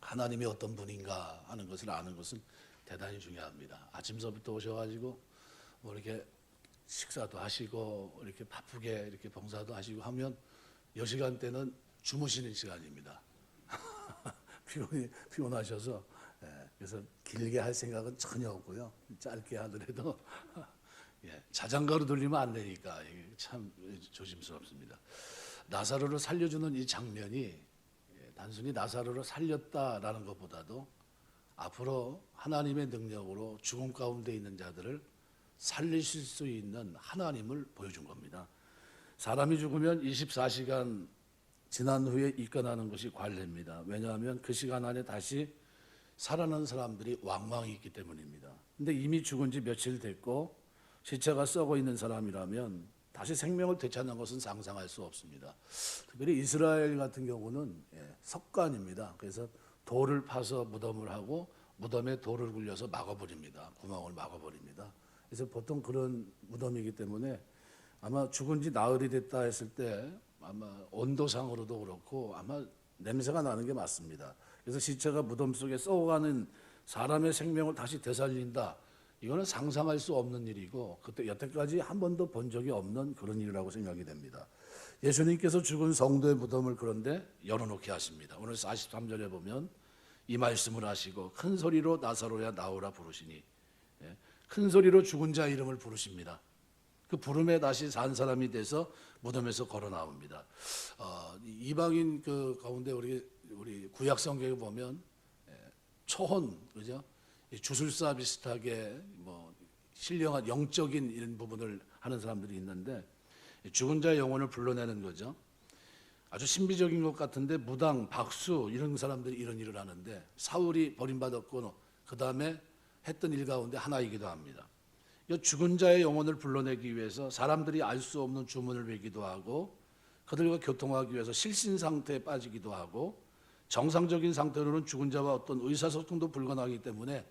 하나님이 어떤 분인가 하는 것을 아는 것은 대단히 중요합니다. 아침서부터 오셔가지고 뭐 이렇게 식사도 하시고 이렇게 바쁘게 이렇게 봉사도 하시고 하면 이 시간대는 주무시는 시간입니다. 피곤하셔서 그래서 길게 할 생각은 전혀 없고요. 짧게 하더라도 자장가로 돌리면 안 되니까 참 조심스럽습니다. 나사로를 살려주는 이 장면이 단순히 나사로를 살렸다라는 것보다도 앞으로 하나님의 능력으로 죽음 가운데 있는 자들을 살리실 수 있는 하나님을 보여준 겁니다. 사람이 죽으면 24시간 지난 후에 입건하는 것이 관례입니다. 왜냐하면 그 시간 안에 다시 살아난 사람들이 왕왕이 있기 때문입니다. 근데 이미 죽은 지 며칠 됐고 시체가 썩어 있는 사람이라면 다시 생명을 되찾는 것은 상상할 수 없습니다. 특별히 이스라엘 같은 경우는 석관입니다. 그래서 돌을 파서 무덤을 하고 무덤에 돌을 굴려서 막아버립니다. 구멍을 막아버립니다. 그래서 보통 그런 무덤이기 때문에 아마 죽은 지 나흘이 됐다 했을 때 아마 온도상으로도 그렇고 아마 냄새가 나는 게 맞습니다. 그래서 시체가 무덤 속에 썩어가는 사람의 생명을 다시 되살린다. 이거는 상상할 수 없는 일이고 그때 여태까지 한 번도 본 적이 없는 그런 일이라고 생각이 됩니다. 예수님께서 죽은 성도의 무덤을 그런데 열어놓게 하십니다. 오늘 43절에 보면 이 말씀을 하시고 큰 소리로 나사로야 나오라 부르시니 큰 소리로 죽은 자 이름을 부르십니다. 그 부름에 다시 산 사람이 돼서 무덤에서 걸어 나옵니다. 이방인 그 가운데 우리 구약 성경에 보면 초혼 그죠? 주술사 비슷하게 뭐 신령한 영적인 이런 부분을 하는 사람들이 있는데 죽은 자의 영혼을 불러내는 거죠. 아주 신비적인 것 같은데 무당, 박수 이런 사람들이 이런 일을 하는데 사울이 버림받았고 그 다음에 했던 일 가운데 하나이기도 합니다. 죽은 자의 영혼을 불러내기 위해서 사람들이 알 수 없는 주문을 외기도 하고 그들과 교통하기 위해서 실신 상태에 빠지기도 하고 정상적인 상태로는 죽은 자와 어떤 의사소통도 불가능하기 때문에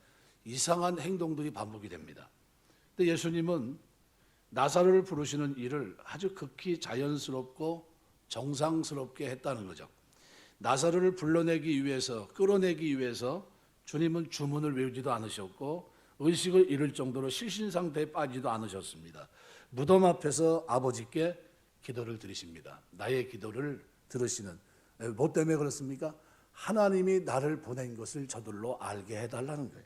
이상한 행동들이 반복이 됩니다. 근데 예수님은 나사로를 부르시는 일을 아주 극히 자연스럽고 정상스럽게 했다는 거죠. 나사로를 불러내기 위해서 끌어내기 위해서 주님은 주문을 외우지도 않으셨고 의식을 잃을 정도로 실신 상태에 빠지지도 않으셨습니다. 무덤 앞에서 아버지께 기도를 드리십니다. 나의 기도를 들으시는 뭐 때문에 그렇습니까? 하나님이 나를 보낸 것을 저들로 알게 해달라는 거예요.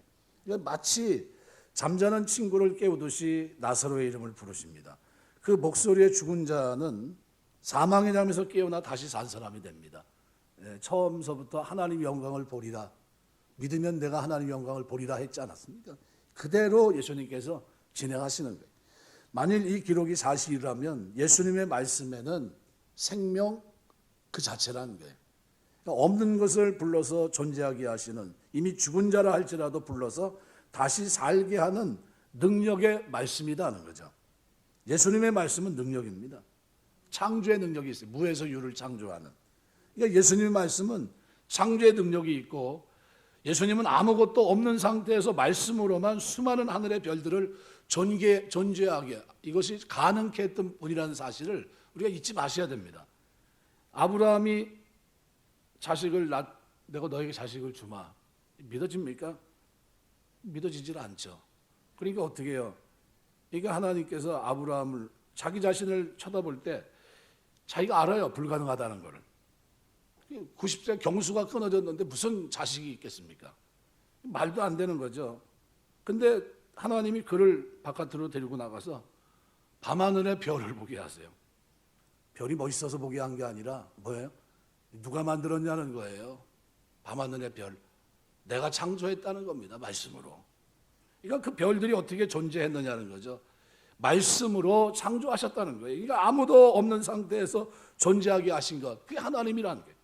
마치 잠자는 친구를 깨우듯이 나사로의 이름을 부르십니다. 그 목소리에 죽은 자는 사망의 잠에서 깨어나 다시 산 사람이 됩니다. 처음서부터 하나님 영광을 보리라 믿으면 내가 하나님 영광을 보리라 했지 않았습니까? 그대로 예수님께서 진행하시는 거예요. 만일 이 기록이 사실이라면 예수님의 말씀에는 생명 그 자체라는 거예요. 그러니까 없는 것을 불러서 존재하게 하시는 이미 죽은 자라 할지라도 불러서 다시 살게 하는 능력의 말씀이라는 거죠. 예수님의 말씀은 능력입니다. 창조의 능력이 있어요. 무에서 유를 창조하는. 그러니까 예수님의 말씀은 창조의 능력이 있고 예수님은 아무것도 없는 상태에서 말씀으로만 수많은 하늘의 별들을 존재하게 이것이 가능케 했던 분이라는 사실을 우리가 잊지 마셔야 됩니다. 아브라함이 내가 너에게 자식을 주마. 믿어집니까? 믿어지질 않죠. 그러니까 어떻게 해요? 이게 하나님께서 아브라함을 자기 자신을 쳐다볼 때 자기가 알아요. 불가능하다는 것을. 90세 경수가 끊어졌는데 무슨 자식이 있겠습니까? 말도 안 되는 거죠. 근데 하나님이 그를 바깥으로 데리고 나가서 밤하늘의 별을 보게 하세요. 별이 멋있어서 보게 한 게 아니라 뭐예요? 누가 만들었냐는 거예요. 밤하늘의 별. 내가 창조했다는 겁니다. 말씀으로. 그러니까 그 별들이 어떻게 존재했느냐는 거죠. 말씀으로 창조하셨다는 거예요. 그러니까 아무도 없는 상태에서 존재하게 하신 것. 그게 하나님이라는 거예요.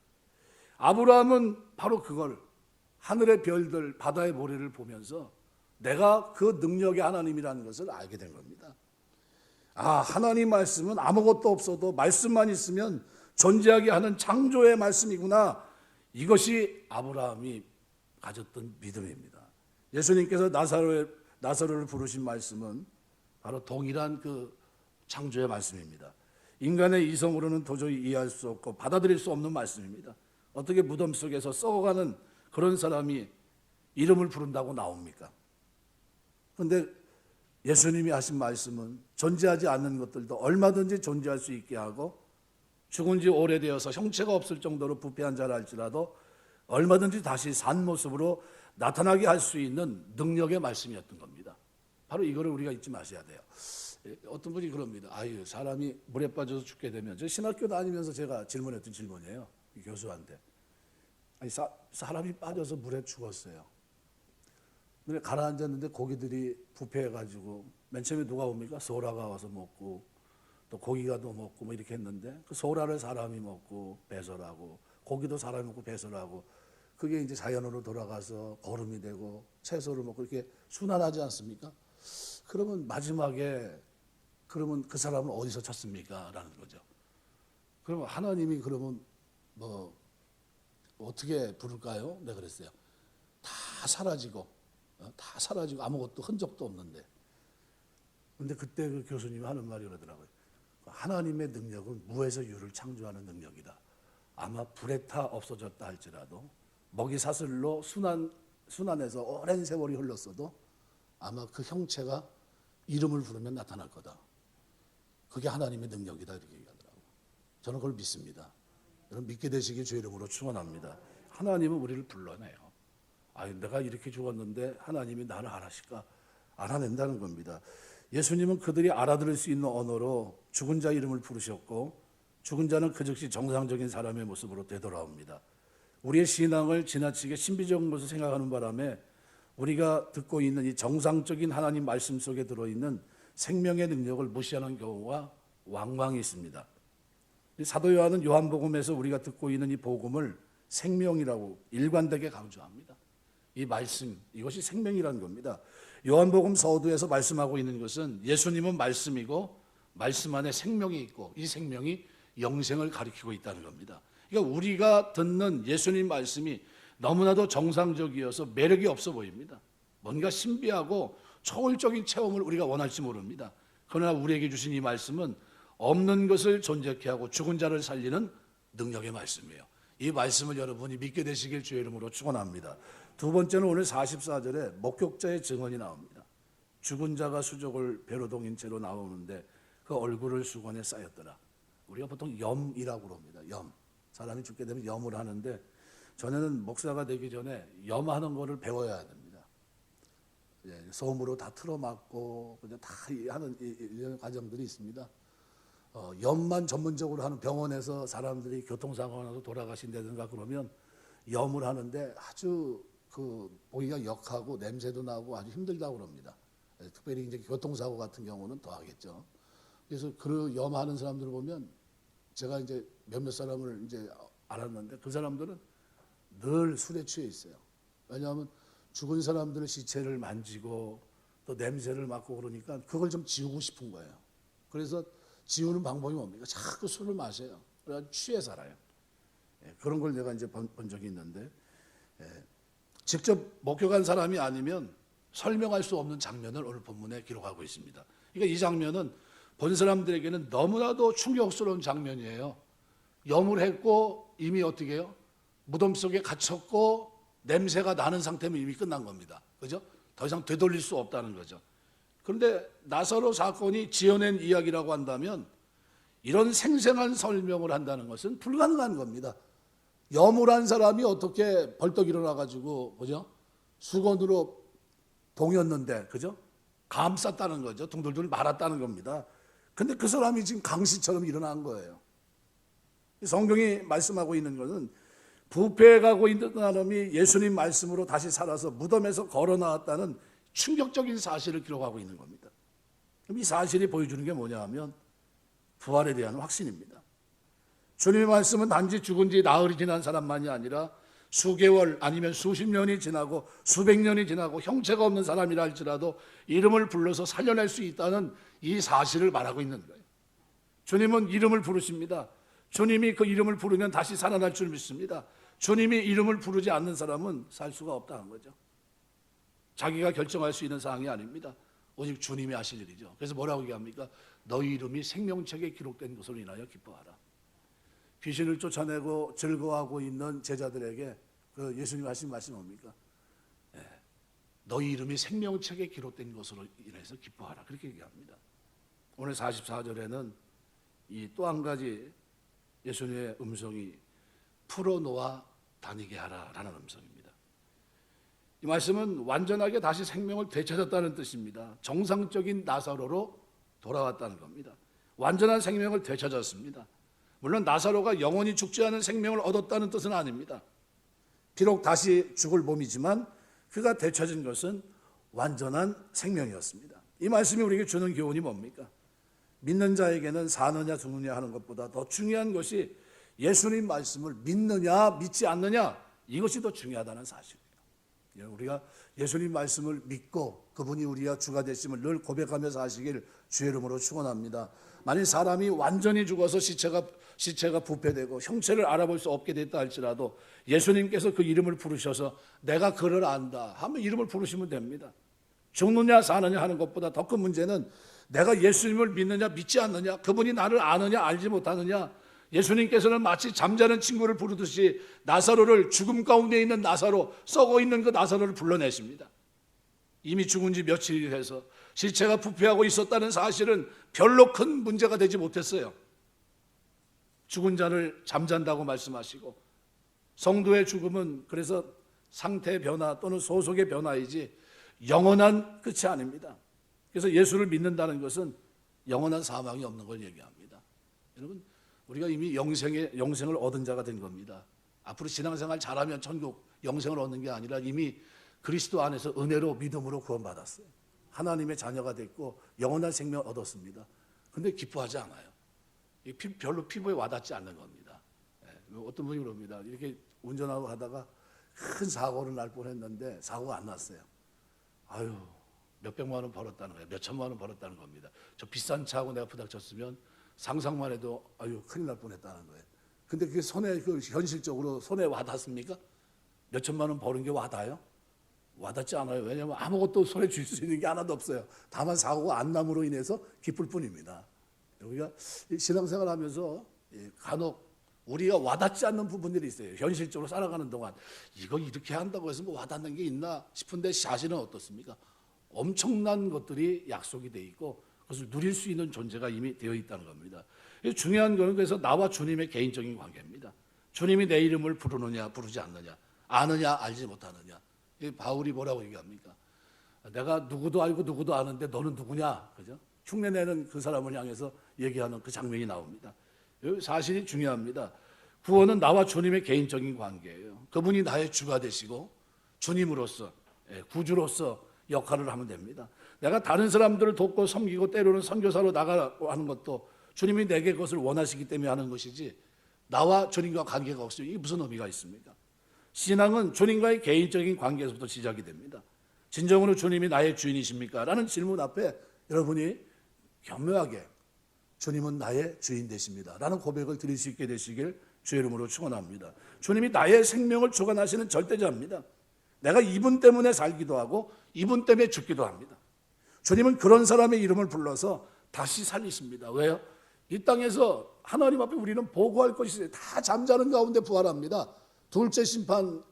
아브라함은 바로 그걸 하늘의 별들, 바다의 모래를 보면서 내가 그 능력의 하나님이라는 것을 알게 된 겁니다. 하나님 말씀은 아무것도 없어도 말씀만 있으면 존재하게 하는 창조의 말씀이구나. 이것이 아브라함이 가졌던 믿음입니다. 예수님께서 나사로를 부르신 말씀은 바로 동일한 그 창조의 말씀입니다. 인간의 이성으로는 도저히 이해할 수 없고 받아들일 수 없는 말씀입니다. 어떻게 무덤 속에서 썩어가는 그런 사람이 이름을 부른다고 나옵니까? 그런데 예수님이 하신 말씀은 존재하지 않는 것들도 얼마든지 존재할 수 있게 하고 죽은 지 오래되어서 형체가 없을 정도로 부패한 자라 할지라도 얼마든지 다시 산 모습으로 나타나게 할 수 있는 능력의 말씀이었던 겁니다. 바로 이거를 우리가 잊지 마셔야 돼요. 어떤 분이 그럽니다. 아유, 사람이 물에 빠져서 죽게 되면, 저 신학교 다니면서 제가 질문했던 질문이에요. 이 교수한테. 아니, 사람이 빠져서 물에 죽었어요. 물에 가라앉았는데 고기들이 부패해가지고 맨 처음에 누가 옵니까? 소라가 와서 먹고 또 고기가 또 먹고 뭐 이렇게 했는데 그 소라를 사람이 먹고 배설하고 고기도 사람이 먹고 배설하고 그게 이제 자연으로 돌아가서 거름이 되고 채소를 먹고 이렇게 순환하지 않습니까? 그러면 마지막에 그러면 그 사람은 어디서 찾습니까? 라는 거죠. 그러면 하나님이 그러면 뭐 어떻게 부를까요? 네, 그랬어요. 다 사라지고 아무것도 흔적도 없는데. 근데 그때 그 교수님이 하는 말이 그러더라고요. 하나님의 능력은 무에서 유를 창조하는 능력이다. 아마 불에 타 없어졌다 할지라도 먹이 사슬로 순환해서 오랜 세월이 흘렀어도 아마 그 형체가 이름을 부르면 나타날 거다. 그게 하나님의 능력이다 이렇게 얘기하더라고요. 저는 그걸 믿습니다. 여러분 믿게 되시길 주의 이름으로 축원합니다. 하나님은 우리를 불러내요. 내가 이렇게 죽었는데 하나님이 나를 알아실까? 알아낸다는 겁니다. 예수님은 그들이 알아들을 수 있는 언어로 죽은 자 이름을 부르셨고 죽은 자는 그 즉시 정상적인 사람의 모습으로 되돌아옵니다. 우리의 신앙을 지나치게 신비적인 것을 생각하는 바람에 우리가 듣고 있는 이 정상적인 하나님 말씀 속에 들어있는 생명의 능력을 무시하는 경우가 왕왕 있습니다. 사도 요한은 요한복음에서 우리가 듣고 있는 이 복음을 생명이라고 일관되게 강조합니다. 이 말씀, 이것이 생명이라는 겁니다. 요한복음 서두에서 말씀하고 있는 것은 예수님은 말씀이고 말씀 안에 생명이 있고 이 생명이 영생을 가리키고 있다는 겁니다. 그러니까 우리가 듣는 예수님 말씀이 너무나도 정상적이어서 매력이 없어 보입니다. 뭔가 신비하고 초월적인 체험을 우리가 원할지 모릅니다. 그러나 우리에게 주신 이 말씀은 없는 것을 존재케 하고 죽은 자를 살리는 능력의 말씀이에요. 이 말씀을 여러분이 믿게 되시길 주의 이름으로 축원합니다. 두 번째는 오늘 44절에 목격자의 증언이 나옵니다. 죽은 자가 수족을 배로 동인 채로 나오는데 그 얼굴을 수건에 쌓였더라. 우리가 보통 염이라고 합니다. 염. 사람이 죽게 되면 염을 하는데 전에는 목사가 되기 전에 염하는 거를 배워야 됩니다. 소음으로 다 틀어막고 그냥 다 하는 이런 과정들이 있습니다. 염만 전문적으로 하는 병원에서 사람들이 교통사고가 나서 돌아가신다든가 그러면 염을 하는데 아주 보기가 역하고 냄새도 나고 아주 힘들다고 그럽니다. 특별히 이제 교통사고 같은 경우는 더 하겠죠. 그래서 그 염하는 사람들을 보면 제가 이제 몇몇 사람을 이제 알았는데 그 사람들은 늘 술에 취해 있어요. 왜냐하면 죽은 사람들의 시체를 만지고 또 냄새를 맡고 그러니까 그걸 좀 지우고 싶은 거예요. 그래서 지우는 방법이 뭡니까? 자꾸 술을 마셔요. 그래서 취해 살아요. 그런 걸 내가 이제 본 적이 있는데 직접 목격한 사람이 아니면 설명할 수 없는 장면을 오늘 본문에 기록하고 있습니다. 그러니까 이 장면은 본 사람들에게는 너무나도 충격스러운 장면이에요. 염을 했고 이미 어떻게 해요? 무덤 속에 갇혔고 냄새가 나는 상태면 이미 끝난 겁니다. 그죠? 더 이상 되돌릴 수 없다는 거죠. 그런데 나사로 사건이 지어낸 이야기라고 한다면 이런 생생한 설명을 한다는 것은 불가능한 겁니다. 염을 한 사람이 어떻게 벌떡 일어나가지고, 그죠? 수건으로 봉였는데, 그죠? 감쌌다는 거죠. 둥글둥글 말았다는 겁니다. 근데 그 사람이 지금 강시처럼 일어난 거예요. 성경이 말씀하고 있는 것은 부패해가고 있는 사람이 예수님 말씀으로 다시 살아서 무덤에서 걸어 나왔다는 충격적인 사실을 기록하고 있는 겁니다. 그럼 이 사실이 보여주는 게 뭐냐 하면 부활에 대한 확신입니다. 주님의 말씀은 단지 죽은 지 나흘이 지난 사람만이 아니라 수개월 아니면 수십 년이 지나고 수백 년이 지나고 형체가 없는 사람이라 할지라도 이름을 불러서 살려낼 수 있다는 이 사실을 말하고 있는 거예요. 주님은 이름을 부르십니다. 주님이 그 이름을 부르면 다시 살아날 줄 믿습니다. 주님이 이름을 부르지 않는 사람은 살 수가 없다는 거죠. 자기가 결정할 수 있는 사항이 아닙니다. 오직 주님이 하실 일이죠. 그래서 뭐라고 얘기합니까? 너희 이름이 생명책에 기록된 것으로 인하여 기뻐하라. 귀신을 쫓아내고 즐거워하고 있는 제자들에게 그 예수님 하신 말씀이 뭡니까? 너희 이름이 생명책에 기록된 것으로 인해서 기뻐하라. 그렇게 얘기합니다. 오늘 44절에는 이 또 한 가지 예수님의 음성이 풀어놓아 다니게 하라라는 음성입니다. 이 말씀은 완전하게 다시 생명을 되찾았다는 뜻입니다. 정상적인 나사로로 돌아왔다는 겁니다. 완전한 생명을 되찾았습니다. 물론 나사로가 영원히 죽지 않은 생명을 얻었다는 뜻은 아닙니다. 비록 다시 죽을 몸이지만 그가 되찾은 것은 완전한 생명이었습니다. 이 말씀이 우리에게 주는 교훈이 뭡니까? 믿는 자에게는 사느냐 죽느냐 하는 것보다 더 중요한 것이 예수님 말씀을 믿느냐 믿지 않느냐, 이것이 더 중요하다는 사실입니다. 우리가 예수님 말씀을 믿고 그분이 우리가 주가 되심을 늘 고백하며 사시길 주의 이름으로 축원합니다. 만일 사람이 완전히 죽어서 시체가 부패되고 형체를 알아볼 수 없게 됐다 할지라도 예수님께서 그 이름을 부르셔서 내가 그를 안다 하면 이름을 부르시면 됩니다. 죽느냐 사느냐 하는 것보다 더 큰 문제는 내가 예수님을 믿느냐 믿지 않느냐, 그분이 나를 아느냐 알지 못하느냐. 예수님께서는 마치 잠자는 친구를 부르듯이 나사로를, 죽음 가운데 있는 나사로, 썩어 있는 그 나사로를 불러내십니다. 이미 죽은 지 며칠이 돼서 시체가 부패하고 있었다는 사실은 별로 큰 문제가 되지 못했어요. 죽은 자를 잠잔다고 말씀하시고, 성도의 죽음은 그래서 상태 변화 또는 소속의 변화이지 영원한 끝이 아닙니다. 그래서 예수를 믿는다는 것은 영원한 사망이 없는 걸 얘기합니다. 여러분, 우리가 이미 영생을 얻은 자가 된 겁니다. 앞으로 신앙생활 잘하면 천국 영생을 얻는 게 아니라 이미 그리스도 안에서 은혜로 믿음으로 구원받았어요. 하나님의 자녀가 됐고 영원한 생명을 얻었습니다. 그런데 기뻐하지 않아요. 별로 피부에 와닿지 않는 겁니다. 어떤 분이 그럽니다. 이렇게 운전하고 가다가 큰 사고를 날 뻔했는데 사고가 안 났어요. 아유, 몇백만 원 벌었다는 거예요. 몇천만 원 벌었다는 겁니다. 저 비싼 차하고 내가 부닥쳤으면 상상만 해도 아유 큰일 날 뻔했다는 거예요. 근데 그게 현실적으로 손에 와닿습니까? 몇천만 원 버는 게 와닿아요? 와닿지 않아요. 왜냐하면 아무것도 손에 쥘 수 있는 게 하나도 없어요. 다만 사고가 안 남으로 인해서 기쁠 뿐입니다. 우리가 신앙생활 하면서 간혹 우리가 와닿지 않는 부분들이 있어요. 현실적으로 살아가는 동안 이거 이렇게 한다고 해서 뭐 와닿는 게 있나 싶은데 사실은 어떻습니까? 엄청난 것들이 약속이 돼 있고 그것을 누릴 수 있는 존재가 이미 되어 있다는 겁니다. 중요한 것은 그래서 나와 주님의 개인적인 관계입니다. 주님이 내 이름을 부르느냐 부르지 않느냐, 아느냐 알지 못하느냐. 바울이 뭐라고 얘기합니까? 내가 누구도 알고 누구도 아는데 너는 누구냐, 그죠? 흉내내는 그 사람을 향해서 얘기하는 그 장면이 나옵니다. 사실이 중요합니다. 구원은 나와 주님의 개인적인 관계예요. 그분이 나의 주가 되시고 주님으로서, 구주로서 역할을 하면 됩니다. 내가 다른 사람들을 돕고 섬기고 때로는 선교사로 나가고 하는 것도 주님이 내게 그것을 원하시기 때문에 하는 것이지 나와 주님과 관계가 없으면 이게 무슨 의미가 있습니까? 신앙은 주님과의 개인적인 관계에서부터 시작이 됩니다. 진정으로 주님이 나의 주인이십니까? 라는 질문 앞에 여러분이 겸허하게 주님은 나의 주인 되십니다 라는 고백을 드릴 수 있게 되시길 주의 이름으로 축원합니다. 주님이 나의 생명을 주관하시는 절대자입니다. 내가 이분 때문에 살기도 하고 이분 때문에 죽기도 합니다. 주님은 그런 사람의 이름을 불러서 다시 살리십니다. 왜요? 이 땅에서 하나님 앞에 우리는 보고할 것이 있어요. 다 잠자는 가운데 부활합니다. 둘째 심판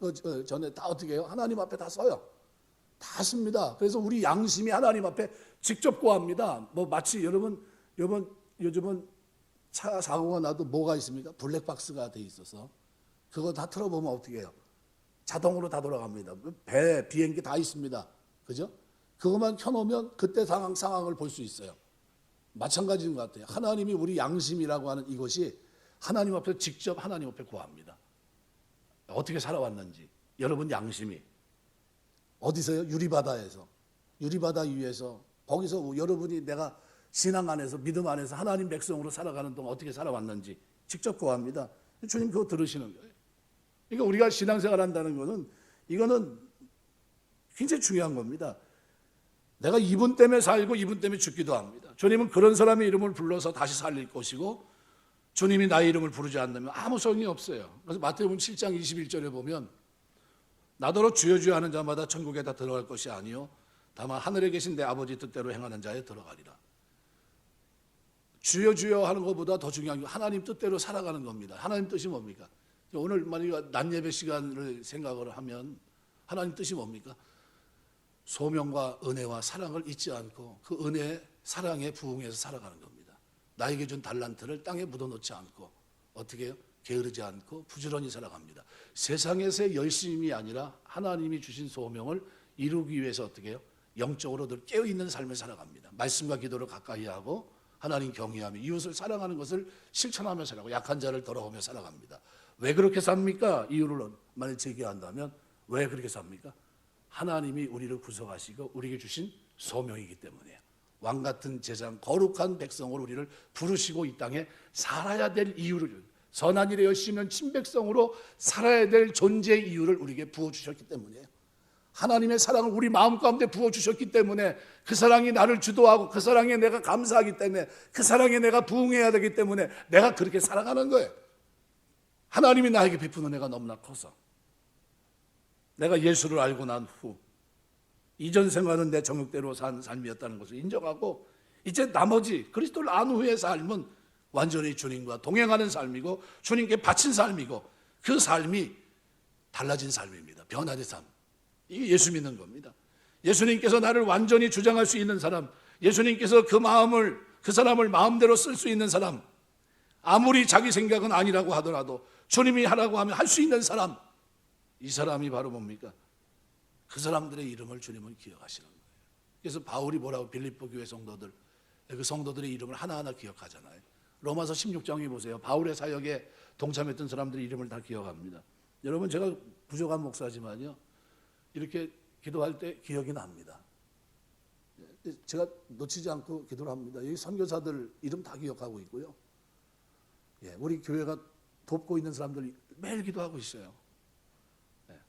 전에 다 어떻게 해요? 하나님 앞에 다 서요. 다 씁니다. 그래서 우리 양심이 하나님 앞에 직접 고합니다. 뭐 마치 여러분 요즘은 차 사고가 나도 뭐가 있습니까? 블랙박스가 돼 있어서 그거 다 틀어보면 어떻게 해요? 자동으로 다 돌아갑니다. 배, 비행기 다 있습니다. 그죠? 그것만 켜놓으면 그때 상황을 볼 수 있어요. 마찬가지인 것 같아요. 하나님이 우리 양심이라고 하는 이것이 하나님 앞에 직접 하나님 앞에 고합니다. 어떻게 살아왔는지 여러분 양심이 어디서요? 유리바다에서, 유리바다 위에서, 거기서 여러분이 내가 신앙 안에서 믿음 안에서 하나님 백성으로 살아가는 동안 어떻게 살아왔는지 직접 고합니다. 주님 그거 들으시는 거예요. 그러니까 우리가 신앙생활 한다는 것은 이거는 굉장히 중요한 겁니다. 내가 이분 때문에 살고 이분 때문에 죽기도 합니다. 주님은 그런 사람의 이름을 불러서 다시 살릴 것이고 주님이 나의 이름을 부르지 않으면 아무 소용이 없어요. 그래서 마태복음 7장 21절에 보면 나더러 주여 주여 하는 자마다 천국에 다 들어갈 것이 아니요 다만 하늘에 계신 내 아버지 뜻대로 행하는 자에 들어가리라. 주여 주여 하는 것보다 더 중요한 게 하나님 뜻대로 살아가는 겁니다. 하나님 뜻이 뭡니까? 오늘 만약에 낮 예배 시간을 생각을 하면 하나님 뜻이 뭡니까? 소명과 은혜와 사랑을 잊지 않고 그 은혜, 사랑에 부응해서 살아가는 겁니다. 나에게 준 달란트를 땅에 묻어놓지 않고 어떻게 해요? 게으르지 않고 부지런히 살아갑니다. 세상에서의 열심이 아니라 하나님이 주신 소명을 이루기 위해서 어떻게 해요? 영적으로 늘 깨어있는 삶을 살아갑니다. 말씀과 기도를 가까이 하고 하나님 경외하며 이웃을 사랑하는 것을 실천하며 살아가고 약한 자를 돌아오며 살아갑니다. 왜 그렇게 삽니까? 이유를 만약 제기한다면 왜 그렇게 삽니까? 하나님이 우리를 구속하시고 우리에게 주신 소명이기 때문이에요. 왕같은 제장 거룩한 백성으로 우리를 부르시고 이 땅에 살아야 될 이유를, 선한 일에 열심히 한 친백성으로 살아야 될 존재의 이유를 우리에게 부어주셨기 때문이에요. 하나님의 사랑을 우리 마음 가운데 부어주셨기 때문에 그 사랑이 나를 주도하고 그 사랑에 내가 감사하기 때문에 그 사랑에 내가 부응해야 되기 때문에 내가 그렇게 살아가는 거예요. 하나님이 나에게 베푼 은혜가 너무나 커서 내가 예수를 알고 난 후 이전 생활은 내 정욕대로 산 삶이었다는 것을 인정하고 이제 나머지 그리스도를 안 후의 삶은 완전히 주님과 동행하는 삶이고 주님께 바친 삶이고 그 삶이 달라진 삶입니다. 변화된 삶. 이게 예수 믿는 겁니다. 예수님께서 나를 완전히 주장할 수 있는 사람, 예수님께서 그 사람을 마음대로 쓸 수 있는 사람, 아무리 자기 생각은 아니라고 하더라도 주님이 하라고 하면 할 수 있는 사람, 이 사람이 바로 뭡니까? 그 사람들의 이름을 주님은 기억하시는 거예요. 그래서 바울이 뭐라고 빌립보 교회 성도들, 그 성도들의 이름을 하나하나 기억하잖아요. 로마서 16장에 보세요. 바울의 사역에 동참했던 사람들의 이름을 다 기억합니다. 여러분, 제가 부족한 목사지만요, 이렇게 기도할 때 기억이 납니다. 제가 놓치지 않고 기도를 합니다. 여기 선교사들 이름 다 기억하고 있고요. 우리 교회가 돕고 있는 사람들 매일 기도하고 있어요.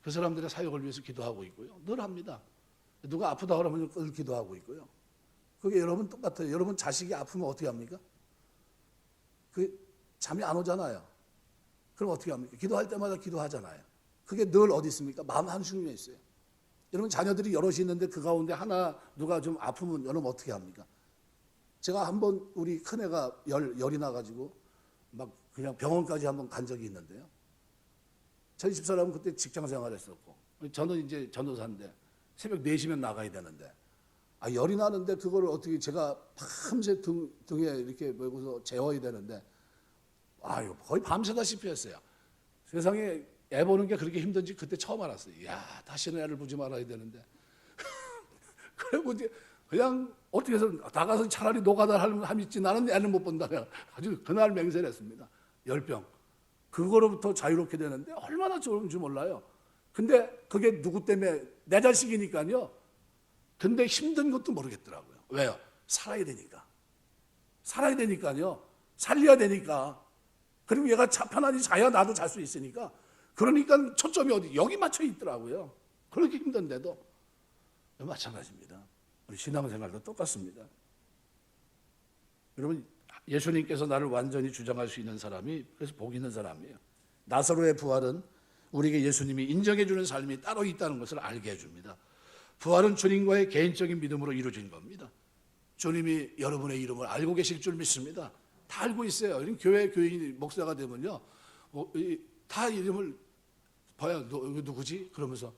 그 사람들의 사역을 위해서 기도하고 있고요. 늘 합니다. 누가 아프다 그러면 늘 기도하고 있고요. 그게 여러분 똑같아요. 여러분 자식이 아프면 어떻게 합니까? 잠이 안 오잖아요. 그럼 어떻게 합니까? 기도할 때마다 기도하잖아요. 그게 늘 어디 있습니까? 마음 한숨에 있어요. 여러분 자녀들이 여럿이 있는데 그 가운데 하나 누가 좀 아프면 여러분 어떻게 합니까? 제가 한번 우리 큰애가 열이 나가지고 막 그냥 병원까지 한번 간 적이 있는데요. 저희 집사람은 그때 직장 생활했었고 저는 이제 전도사인데 새벽 4시면 나가야 되는데 열이 나는데 그거를 어떻게 제가 밤새 등에 이렇게 메고서 재워야 되는데 거의 밤새다시피 했어요. 세상에 애 보는 게 그렇게 힘든지 그때 처음 알았어요. 다시는 애를 보지 말아야 되는데 그리고 이제 그냥 어떻게 해서 나가서 차라리 노가다 하겠지 나는 애를 못 본다. 아주 그날 맹세를 했습니다. 열병. 그거로부터 자유롭게 되는데 얼마나 좋은지 몰라요. 근데 그게 누구 때문에? 내 자식이니까요. 근데 힘든 것도 모르겠더라고요. 왜요? 살아야 되니까. 살아야 되니까요. 살려야 되니까. 그리고 얘가 편안히 자야 나도 잘 수 있으니까. 그러니까 초점이 어디? 여기 맞춰 있더라고요. 그렇게 힘든데도. 마찬가지입니다. 우리 신앙생활도 똑같습니다. 여러분, 예수님께서 나를 완전히 주장할 수 있는 사람이 그래서 복 있는 사람이에요. 나사로의 부활은 우리에게 예수님이 인정해 주는 삶이 따로 있다는 것을 알게 해줍니다. 부활은 주님과의 개인적인 믿음으로 이루어진 겁니다. 주님이 여러분의 이름을 알고 계실 줄 믿습니다. 다 알고 있어요. 교회 교인 목사가 되면요, 다 이름을 봐야 누구지? 그러면서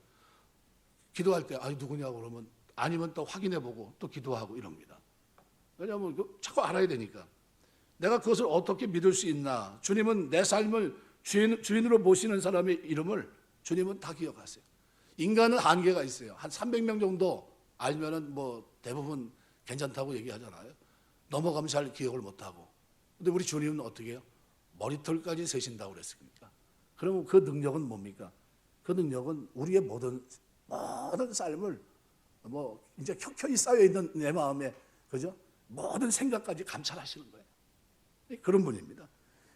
기도할 때 누구냐고 그러면 아니면 또 확인해보고 또 기도하고 이럽니다. 왜냐하면 자꾸 알아야 되니까. 내가 그것을 어떻게 믿을 수 있나? 주님은 내 삶을 주인으로 모시는 사람의 이름을 주님은 다 기억하세요. 인간은 한계가 있어요. 한 300명 정도 알면은 뭐 대부분 괜찮다고 얘기하잖아요. 넘어가면 잘 기억을 못하고. 근데 우리 주님은 어떻게 해요? 머리털까지 세신다고 그랬습니까? 그러면 그 능력은 뭡니까? 그 능력은 우리의 모든 삶을 이제 켜켜이 쌓여있는 내 마음에, 그죠? 모든 생각까지 감찰하시는 거예요. 그런 분입니다.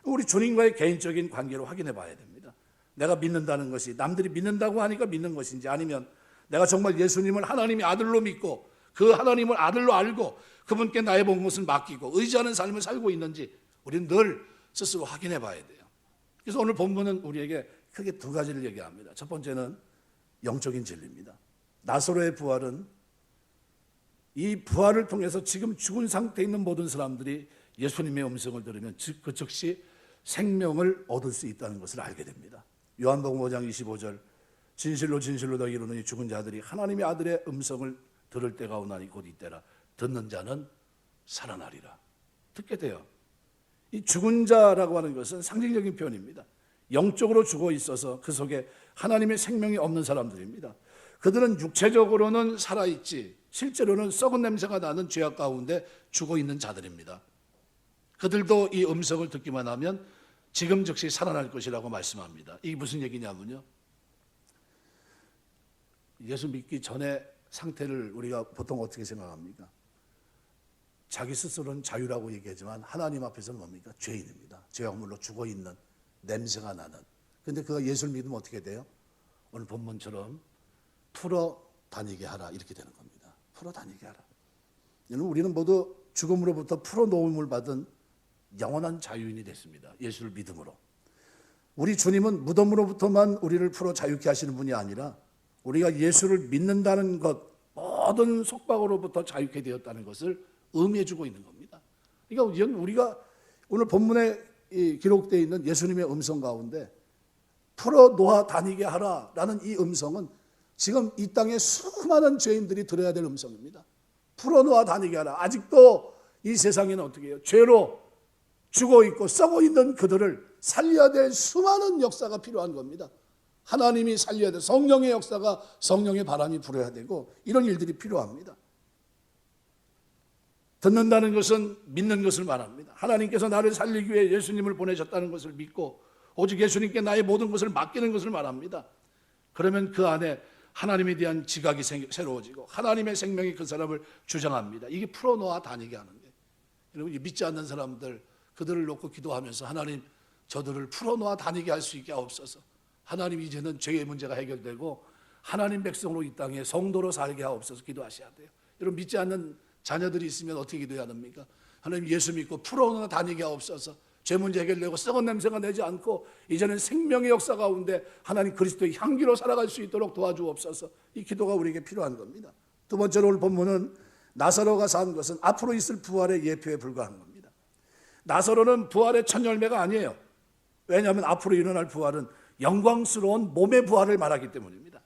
우리 주님과의 개인적인 관계로 확인해 봐야 됩니다. 내가 믿는다는 것이 남들이 믿는다고 하니까 믿는 것인지, 아니면 내가 정말 예수님을 하나님의 아들로 믿고 그 하나님을 아들로 알고 그분께 나의 모든 것을 맡기고 의지하는 삶을 살고 있는지 우리는 늘 스스로 확인해 봐야 돼요. 그래서 오늘 본문은 우리에게 크게 두 가지를 얘기합니다. 첫 번째는 영적인 진리입니다. 나사로의 부활은 이 부활을 통해서 지금 죽은 상태에 있는 모든 사람들이 예수님의 음성을 들으면 그 즉시 생명을 얻을 수 있다는 것을 알게 됩니다. 요한복음 5장 25절 진실로 진실로 너희에게 이르노니 죽은 자들이 하나님의 아들의 음성을 들을 때가 오나니 곧 이때라. 듣는 자는 살아나리라. 듣게 돼요. 이 죽은 자라고 하는 것은 상징적인 표현입니다. 영적으로 죽어 있어서 그 속에 하나님의 생명이 없는 사람들입니다. 그들은 육체적으로는 살아있지 실제로는 썩은 냄새가 나는 죄악 가운데 죽어 있는 자들입니다. 그들도 이 음성을 듣기만 하면 지금 즉시 살아날 것이라고 말씀합니다. 이게 무슨 얘기냐면요, 예수 믿기 전에 상태를 우리가 보통 어떻게 생각합니까? 자기 스스로는 자유라고 얘기하지만 하나님 앞에서는 뭡니까? 죄인입니다. 죄악물로 죽어있는 냄새가 나는. 그런데 그가 예수를 믿으면 어떻게 돼요? 오늘 본문처럼 풀어 다니게 하라 이렇게 되는 겁니다. 풀어 다니게 하라. 우리는 모두 죽음으로부터 풀어놓음을 받은 영원한 자유인이 됐습니다. 예수를 믿음으로. 우리 주님은 무덤으로부터만 우리를 풀어 자유케 하시는 분이 아니라 우리가 예수를 믿는다는 것, 모든 속박으로부터 자유케 되었다는 것을 의미해주고 있는 겁니다. 그러니까 우리가 오늘 본문에 기록되어 있는 예수님의 음성 가운데 풀어 놓아 다니게 하라라는 이 음성은 지금 이 땅에 수많은 죄인들이 들어야 될 음성입니다. 풀어 놓아 다니게 하라. 아직도 이 세상에는 어떻게 해요? 죄로 죽어 있고 썩어 있는 그들을 살려야 될 수많은 역사가 필요한 겁니다. 하나님이 살려야 돼. 성령의 역사가, 성령의 바람이 불어야 되고 이런 일들이 필요합니다. 듣는다는 것은 믿는 것을 말합니다. 하나님께서 나를 살리기 위해 예수님을 보내셨다는 것을 믿고 오직 예수님께 나의 모든 것을 맡기는 것을 말합니다. 그러면 그 안에 하나님에 대한 지각이 새로워지고 하나님의 생명이 그 사람을 주장합니다. 이게 풀어놓아 다니게 하는 거예요. 여러분, 믿지 않는 사람들, 그들을 놓고 기도하면서 하나님 저들을 풀어놓아 다니게 할 수 있게 하옵소서. 하나님 이제는 죄의 문제가 해결되고 하나님 백성으로 이 땅에 성도로 살게 하옵소서 기도하셔야 돼요. 여러분, 믿지 않는 자녀들이 있으면 어떻게 기도해야 됩니까? 하나님 예수 믿고 풀어놓아 다니게 하옵소서. 죄 문제 해결되고 썩은 냄새가 나지 않고 이제는 생명의 역사 가운데 하나님 그리스도의 향기로 살아갈 수 있도록 도와주옵소서. 이 기도가 우리에게 필요한 겁니다. 두 번째로 오늘 본문은 나사로가 산 것은 앞으로 있을 부활의 예표에 불과한 겁니다. 나사로는 부활의 첫 열매가 아니에요. 왜냐하면 앞으로 일어날 부활은 영광스러운 몸의 부활을 말하기 때문입니다.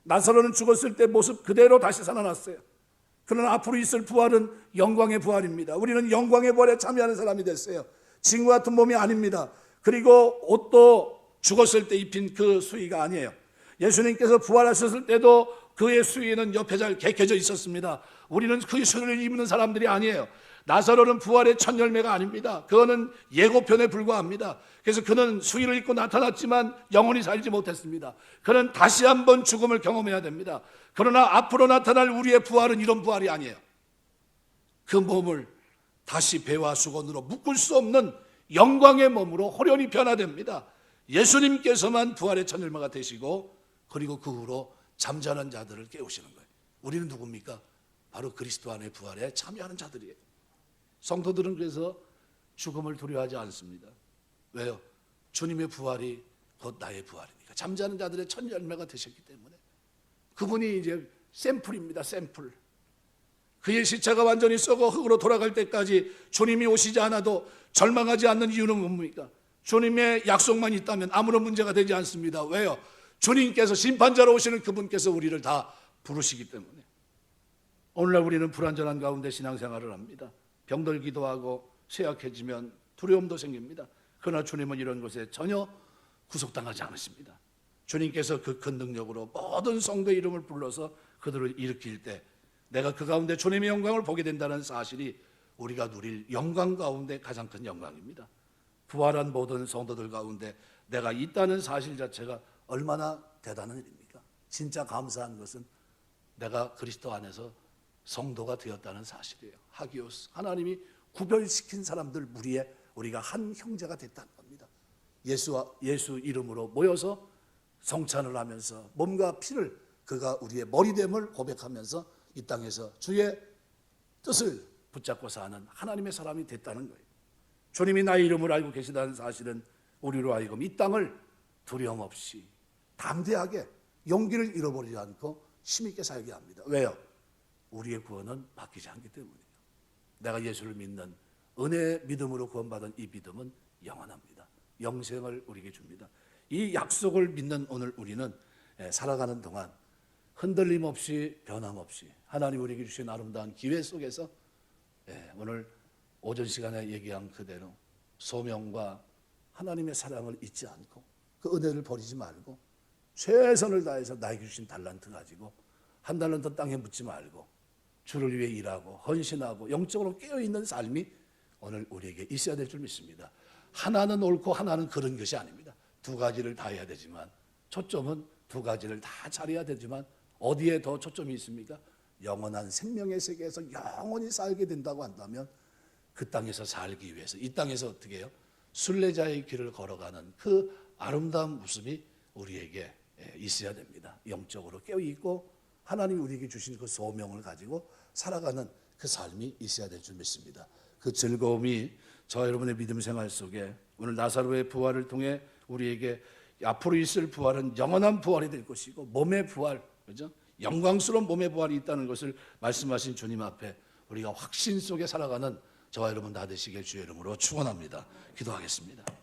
나사로는 죽었을 때 모습 그대로 다시 살아났어요. 그러나 앞으로 있을 부활은 영광의 부활입니다. 우리는 영광의 부활에 참여하는 사람이 됐어요. 지금 같은 몸이 아닙니다. 그리고 옷도 죽었을 때 입힌 그 수의가 아니에요. 예수님께서 부활하셨을 때도 그의 수의는 옆에 잘 개켜져 있었습니다. 우리는 그 수의를 입는 사람들이 아니에요. 나사로는 부활의 첫 열매가 아닙니다. 그거는 예고편에 불과합니다. 그래서 그는 수의를 입고 나타났지만 영원히 살지 못했습니다. 그는 다시 한번 죽음을 경험해야 됩니다. 그러나 앞으로 나타날 우리의 부활은 이런 부활이 아니에요. 그 몸을 다시 배와 수건으로 묶을 수 없는 영광의 몸으로 호련히 변화됩니다. 예수님께서만 부활의 첫 열매가 되시고 그리고 그 후로 잠자는 자들을 깨우시는 거예요. 우리는 누굽니까? 바로 그리스도 안의 부활에 참여하는 자들이에요. 성도들은 그래서 죽음을 두려워하지 않습니다. 왜요? 주님의 부활이 곧 나의 부활이니까. 잠자는 자들의 첫 열매가 되셨기 때문에. 그분이 이제 샘플입니다. 샘플. 그의 시체가 완전히 썩어 흙으로 돌아갈 때까지 주님이 오시지 않아도 절망하지 않는 이유는 뭡니까? 주님의 약속만 있다면 아무런 문제가 되지 않습니다. 왜요? 주님께서 심판자로 오시는 그분께서 우리를 다 부르시기 때문에. 오늘날 우리는 불완전한 가운데 신앙생활을 합니다. 병들기도 하고 쇠약해지면 두려움도 생깁니다. 그러나 주님은 이런 것에 전혀 구속당하지 않으십니다. 주님께서 그 큰 능력으로 모든 성도의 이름을 불러서 그들을 일으킬 때 내가 그 가운데 주님의 영광을 보게 된다는 사실이 우리가 누릴 영광 가운데 가장 큰 영광입니다. 부활한 모든 성도들 가운데 내가 있다는 사실 자체가 얼마나 대단한 일입니까? 진짜 감사한 것은 내가 그리스도 안에서 성도가 되었다는 사실이에요. 하기오스, 하나님이 구별시킨 사람들 무리에 우리가 한 형제가 됐다는 겁니다. 예수 이름으로 모여서 성찬을 하면서 몸과 피를 그가 우리의 머리됨을 고백하면서 이 땅에서 주의 뜻을 붙잡고 사는 하나님의 사람이 됐다는 거예요. 주님이 나의 이름을 알고 계시다는 사실은 우리로 하여금 이 땅을 두려움 없이 담대하게 용기를 잃어버리지 않고 힘있게 살게 합니다. 왜요? 우리의 구원은 바뀌지 않기 때문이에요. 내가 예수를 믿는 은혜의 믿음으로 구원받은 이 믿음은 영원합니다. 영생을 우리에게 줍니다. 이 약속을 믿는 오늘 우리는 살아가는 동안 흔들림 없이 변함없이 하나님 우리에게 주신 아름다운 기회 속에서 오늘 오전 시간에 얘기한 그대로 소명과 하나님의 사랑을 잊지 않고 그 은혜를 버리지 말고 최선을 다해서 나에게 주신 달란트 가지고 한 달란트 땅에 묻지 말고 주를 위해 일하고 헌신하고 영적으로 깨어있는 삶이 오늘 우리에게 있어야 될 줄 믿습니다. 하나는 옳고 하나는 그런 것이 아닙니다. 두 가지를 다 해야 되지만 초점은 두 가지를 다 잘해야 되지만 어디에 더 초점이 있습니까? 영원한 생명의 세계에서 영원히 살게 된다고 한다면 그 땅에서 살기 위해서 이 땅에서 어떻게 해요? 순례자의 길을 걸어가는 그 아름다운 모습이 우리에게 있어야 됩니다. 영적으로 깨어있고 하나님이 우리에게 주신 그 소명을 가지고 살아가는 그 삶이 있어야 될 줄 믿습니다. 그 즐거움이 저와 여러분의 믿음 생활 속에 오늘 나사로의 부활을 통해 우리에게 앞으로 있을 부활은 영원한 부활이 될 것이고 몸의 부활, 그죠? 영광스러운 몸의 부활이 있다는 것을 말씀하신 주님 앞에 우리가 확신 속에 살아가는 저와 여러분 다 되시길 주의 이름으로 축원합니다. 기도하겠습니다.